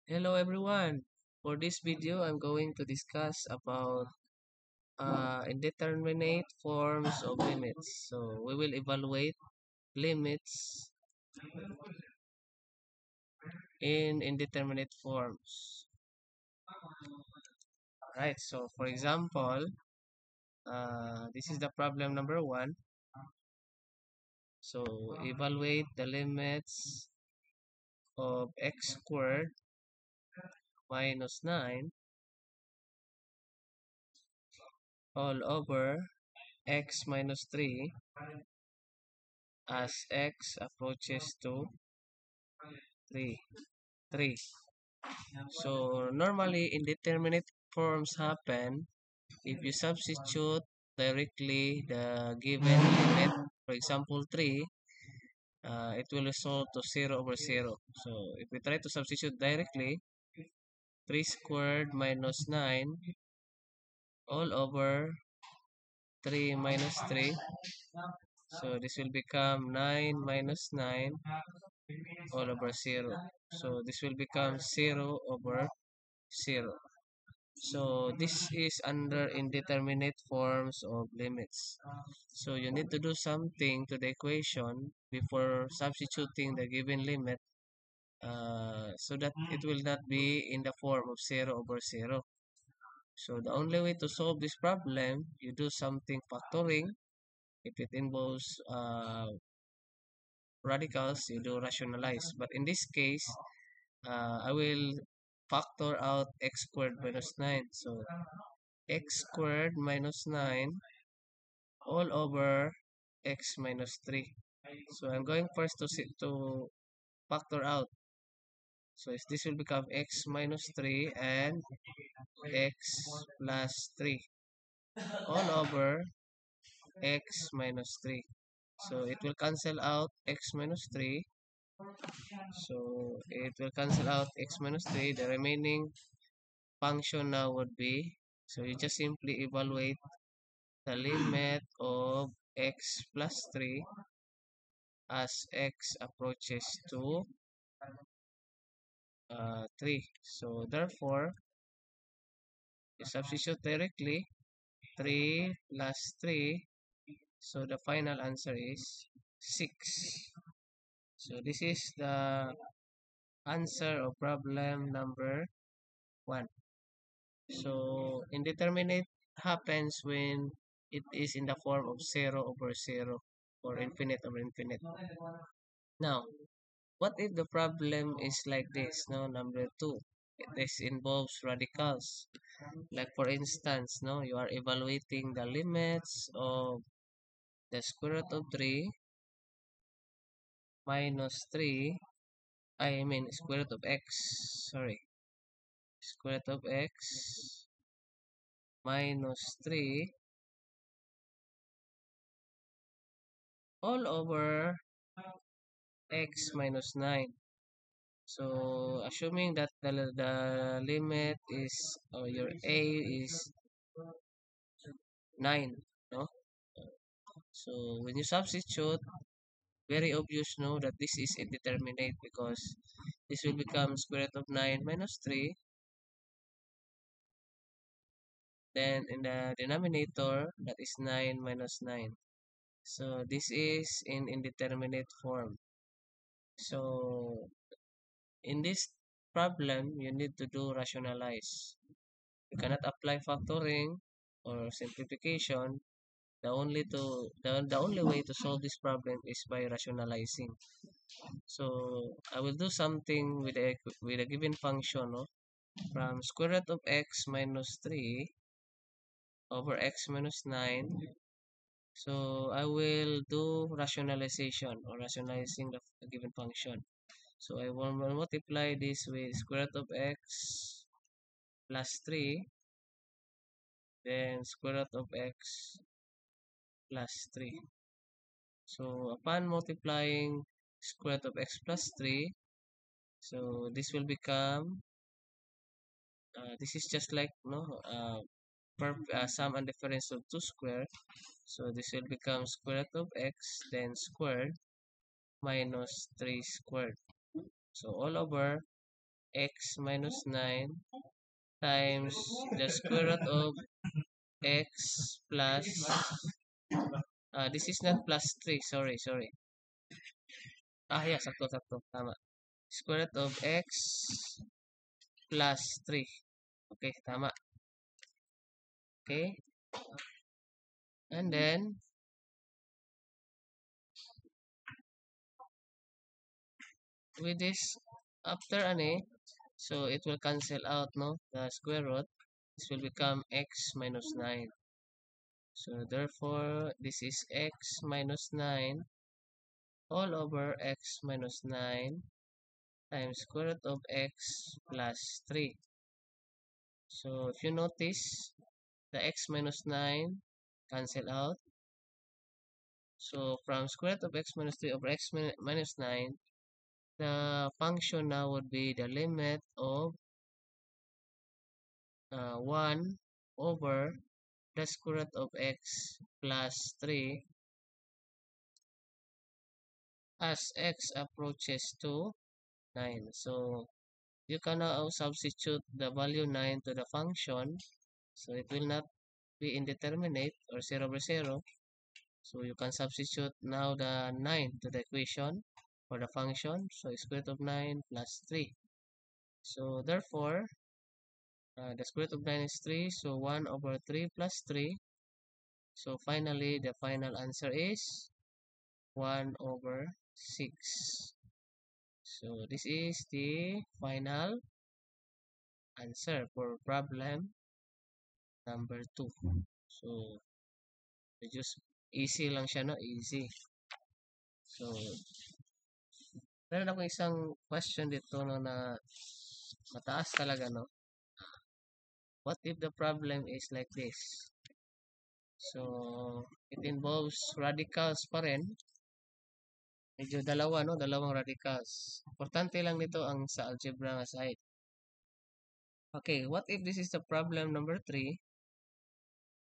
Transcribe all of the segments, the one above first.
Hello everyone. For this video, I'm going to discuss about indeterminate forms of limits. So we will evaluate limits in indeterminate forms. Right. So for example, this is the problem number one. So evaluate the limits of x squared minus 9 all over x minus 3 as x approaches to 3. 3. So normally indeterminate forms happen if you substitute directly the given limit. For example, 3, it will result to 0 over 0. So if we try to substitute directly, 3 squared minus 9 all over 3 minus 3. So this will become 9 minus 9 all over 0. So this will become 0 over 0. So this is under indeterminate forms of limits. So you need to do something to the equation before substituting the given limit so that it will not be in the form of 0 over 0. So the only way to solve this problem, you do something factoring. If it involves radicals, you do rationalize. But in this case, I will factor out x squared minus 9. So x squared minus 9 all over x minus 3. So I'm going first to factor out. So this will become x minus 3 and x plus 3 all over x minus 3. So it will cancel out x minus 3. So it will cancel out x minus 3. The remaining function now would be, so you just simply evaluate the limit of x plus 3 as x approaches to 3. So therefore, you substitute directly 3 plus 3. So the final answer is 6. So this is the answer of problem number 1. So indeterminate happens when it is in the form of 0 over 0 or infinite over infinite. Now, what if the problem is like this? No, number 2. This involves radicals. Like for instance, no, you are evaluating the limits of the square root of 3 minus 3. I mean square root of x. Sorry, square root of x minus 3 all over x minus 9. So assuming that the limit is, or your a is 9, no? So when you substitute, very obvious, no, that this is indeterminate because this will become square root of 9 minus 3. Then in the denominator, that is 9 minus 9. So this is in indeterminate form. So in this problem, you need to do rationalize. You cannot apply factoring or simplification. The only way to solve this problem is by rationalizing. So I will do something with a given function, no? From square root of x minus 3 over x minus 9. So I will do rationalization or rationalizing the given function. So I will multiply this with square root of x plus 3, then square root of x plus 3. So upon multiplying square root of x plus 3, so this will become, this is just like, no, sum and difference of 2 squared. So this will become square root of x, then squared minus 3 squared. So all over x minus 9 times the square root of x plus, this is not plus 3, sorry. Yeah, sakto, tama. Square root of x plus 3. Okay, tama. Okay, and then, with this, after so it will cancel out, no, the square root. This will become x minus 9. So therefore, this is x minus 9 all over x minus 9 times square root of x plus 3. So if you notice, the x minus 9 cancel out. So from square root of x minus 3 over x minus 9, the function now would be the limit of 1 over the square root of x plus 3 as x approaches to 9. So you can now substitute the value 9 to the function. So it will not be indeterminate or 0 over 0. So you can substitute now the 9 to the equation for the function. So square root of 9 plus 3. So therefore, the square root of 9 is 3. So 1 over 3 plus 3. So finally, the final answer is 1 over 6. So this is the final answer for problem number 2. So just easy lang siya, no? Easy. So meron ako isang question dito, no, na mataas talaga, no? What if the problem is like this? So it involves radicals pa rin. Medyo dalawa, no? Dalawang radicals. Importante lang nito ang sa algebra nga side. Okay, what if this is the problem number 3?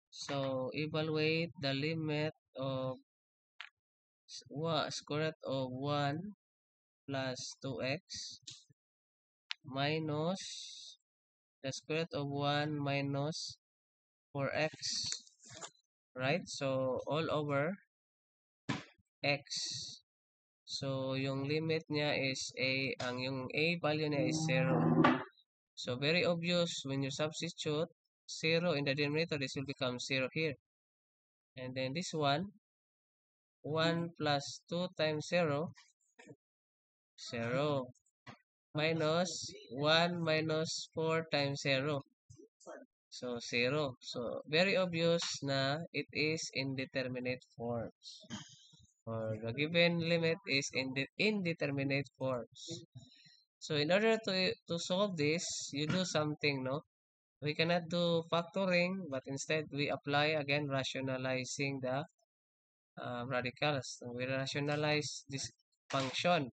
So evaluate the limit of square root of 1 plus 2x minus the square root of 1 minus 4x, right? So all over x. So yung limit niya is yung a value niya is 0. So very obvious, when you substitute 0 in the denominator, this will become 0 here. And then this one, 1 plus 2 times 0, 0. Minus 1 minus 4 times 0. So 0. So very obvious na it is indeterminate forms. Or the given limit is indeterminate forms. So in order to solve this, you do something, no? We cannot do factoring, but instead we apply again rationalizing the radicals. So we rationalize this function.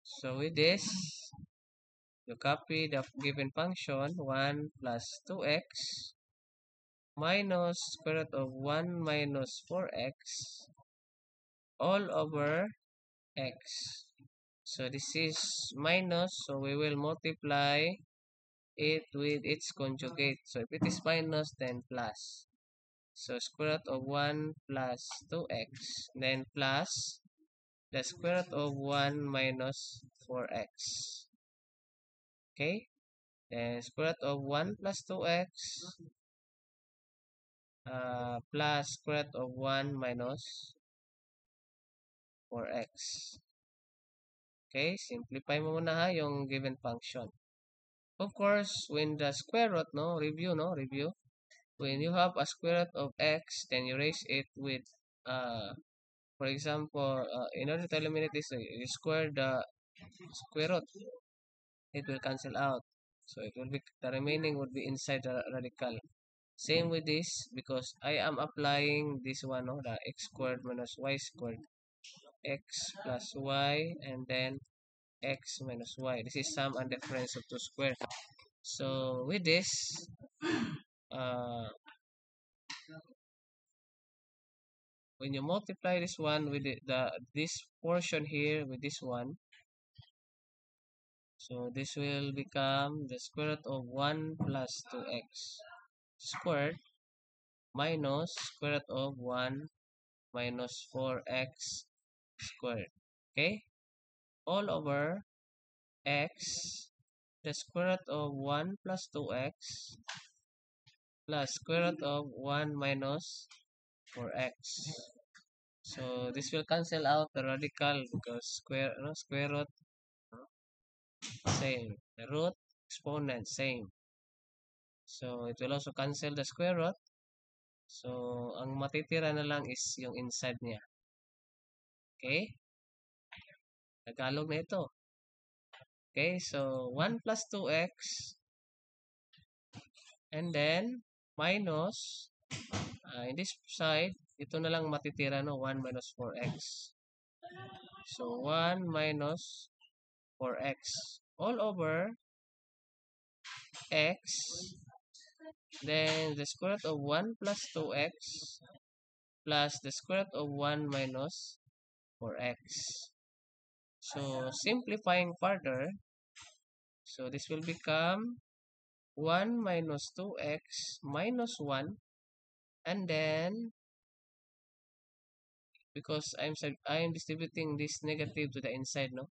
So with this, you copy the given function 1 plus 2x minus square root of 1 minus 4x all over x. So this is minus, so we will multiply it with its conjugate. So if it is minus, then plus. So square root of 1 plus 2x, then plus the square root of 1 minus 4x. Okay? Then square root of 1 plus 2x plus square root of 1 minus 4x. Okay? Simplify mo muna ha yung given function. Of course, when the square root, no, review. When you have a square root of x, then you raise it with, for example, in order to eliminate this, you square the square root. It will cancel out. So it will be, the remaining would be inside the radical. Same with this, because I am applying this one, no, the x squared minus y squared. X plus y, and then x minus y. This is sum and difference of two squares. So with this, uh, when you multiply this one with this portion here with this one, So this will become the square root of 1 plus 2x squared minus square root of 1 minus 4x squared. Okay? All over x, the square root of 1 plus 2x plus square root of 1 minus 4x. So this will cancel out the radical because square root same. The root exponent same. So it will also cancel the square root. So ang matitira na lang is yung inside niya. Okay? Tagalog na ito. Okay, so 1 plus 2x and then minus in this side, ito na lang matitira, no? 1 minus 4x. So 1 minus 4x all over x, then the square root of 1 plus 2x plus the square root of 1 minus 4x. So simplifying further, so this will become 1 minus 2x minus 1, and then because I'm distributing this negative to the inside, no?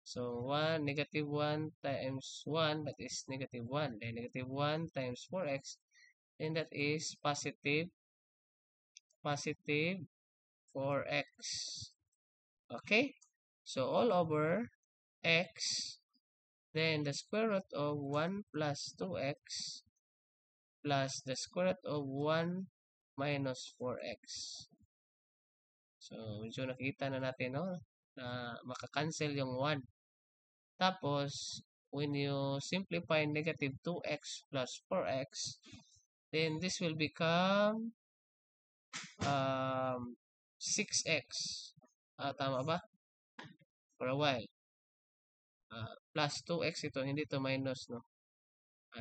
So 1 negative 1 times 1, that is negative 1. Then negative 1 times 4x, then that is positive 4x. Okay? So all over x, then the square root of 1 plus 2x plus the square root of 1 minus 4x. So, medyo nakita na natin, no? Na makakancel yung 1. Tapos, when you simplify negative 2x plus 4x, then this will become 6x. Tama ba? For a while. Plus 2x ito, hindi to minus, no?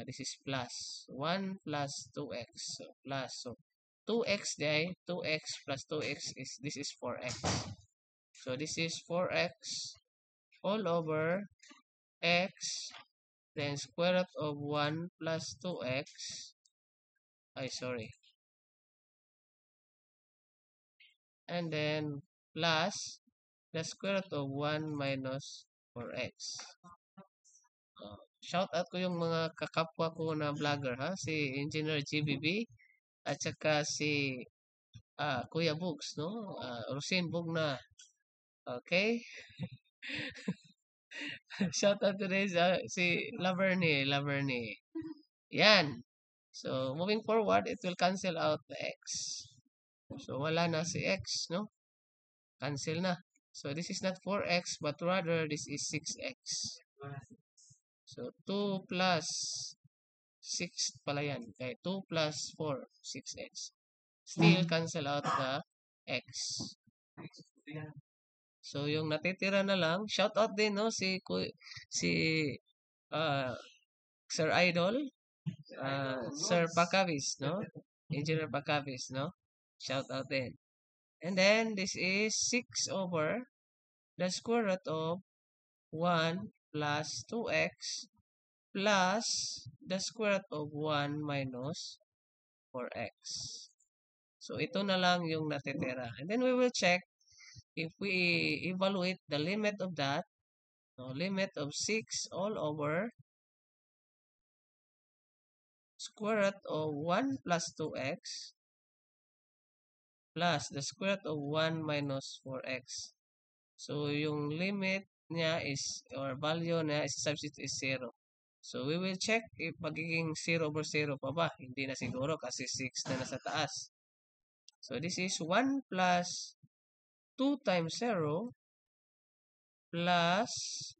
This is plus. 1 plus 2x. So, plus. So, 2x day, 2x plus 2x is, this is 4x. So, this is 4x all over x, then square root of 1 plus 2x, and then plus the square root of 1 minus 4x. Shout out ko yung mga kakapwa ko na vlogger, ha? Si Engineer GBB at saka si Kuya Bugs, no? Rosin Bugna. Okay? Shout out today si Laverne. Yan. So, moving forward, it will cancel out the x. So, wala na si x, no? Cancel na. So, this is not 4x, but rather, this is 6x. So, 2 plus 6 pala yan. Okay, 2 plus 4, 6x. Still, cancel out the x. So, yung natitira na lang, shout out din, no? Si Sir Idol, Sir Pakavis, no? Engineer Pakavis, no? Shout out din. And then, this is 6 over the square root of 1 plus 2x plus the square root of 1 minus 4x. So, ito na lang yung natitira. And then, we will check if we evaluate the limit of that. So, limit of 6 all over square root of 1 plus 2x plus the square root of 1 minus 4x. So, yung limit niya is, or value niya is substitute is 0. So, we will check if magiging 0 over 0 pa ba. Hindi na siguro kasi 6 na nasa taas. So, this is 1 plus 2 times 0 plus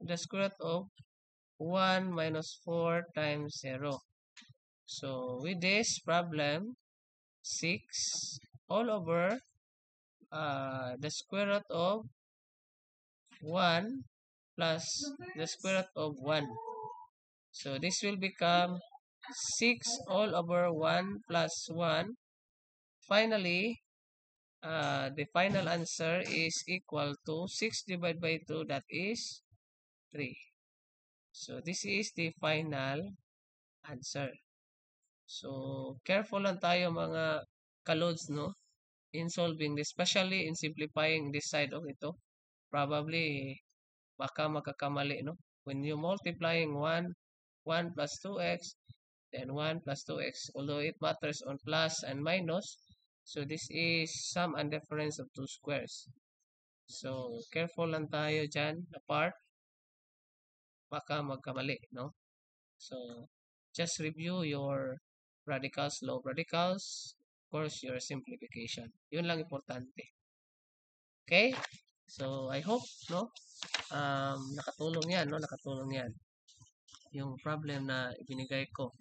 the square root of 1 minus 4 times 0. So, with this problem, 6 all over the square root of 1 plus the square root of 1. So, this will become 6 all over 1 plus 1. Finally, the final answer is equal to 6 divided by 2, that is 3. So this is the final answer. So careful lang tayo mga kalods, no, in solving this, especially in simplifying this side of ito. Probably baka magkakamali, no? When you multiplying 1 plus 2x, then 1 plus 2x, although it matters on plus and minus, so this is sum and difference of two squares. So careful lang tayo dyan na part, baka magkamali, no? So just review your radicals, low radicals, of course your simplification. Yun lang importante. Okay? So I hope, no, nakatulong yan, no? Nakatulong yan yung problem na ibinigay ko.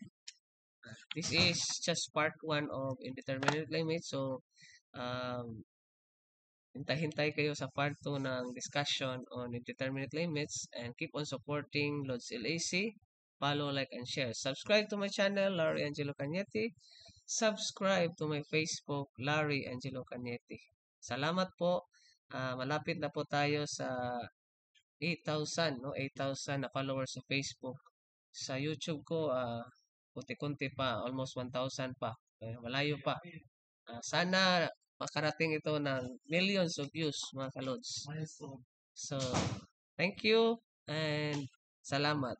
This is just part 1 of indeterminate limits. So, hintay-hintay kayo sa part 2 ng discussion on indeterminate limits, and keep on supporting Lods LAC. Follow, like, and share. Subscribe to my channel, Larry Angelo Cañete. Subscribe to my Facebook, Larry Angelo Cañete. Salamat po. Malapit na po tayo sa 8,000, no? 8,000 na followers sa Facebook. Sa YouTube ko, kunti-kunti pa, almost 1,000 pa. Malayo pa. Sana makarating ito ng millions of views, mga kalods. So, thank you and salamat.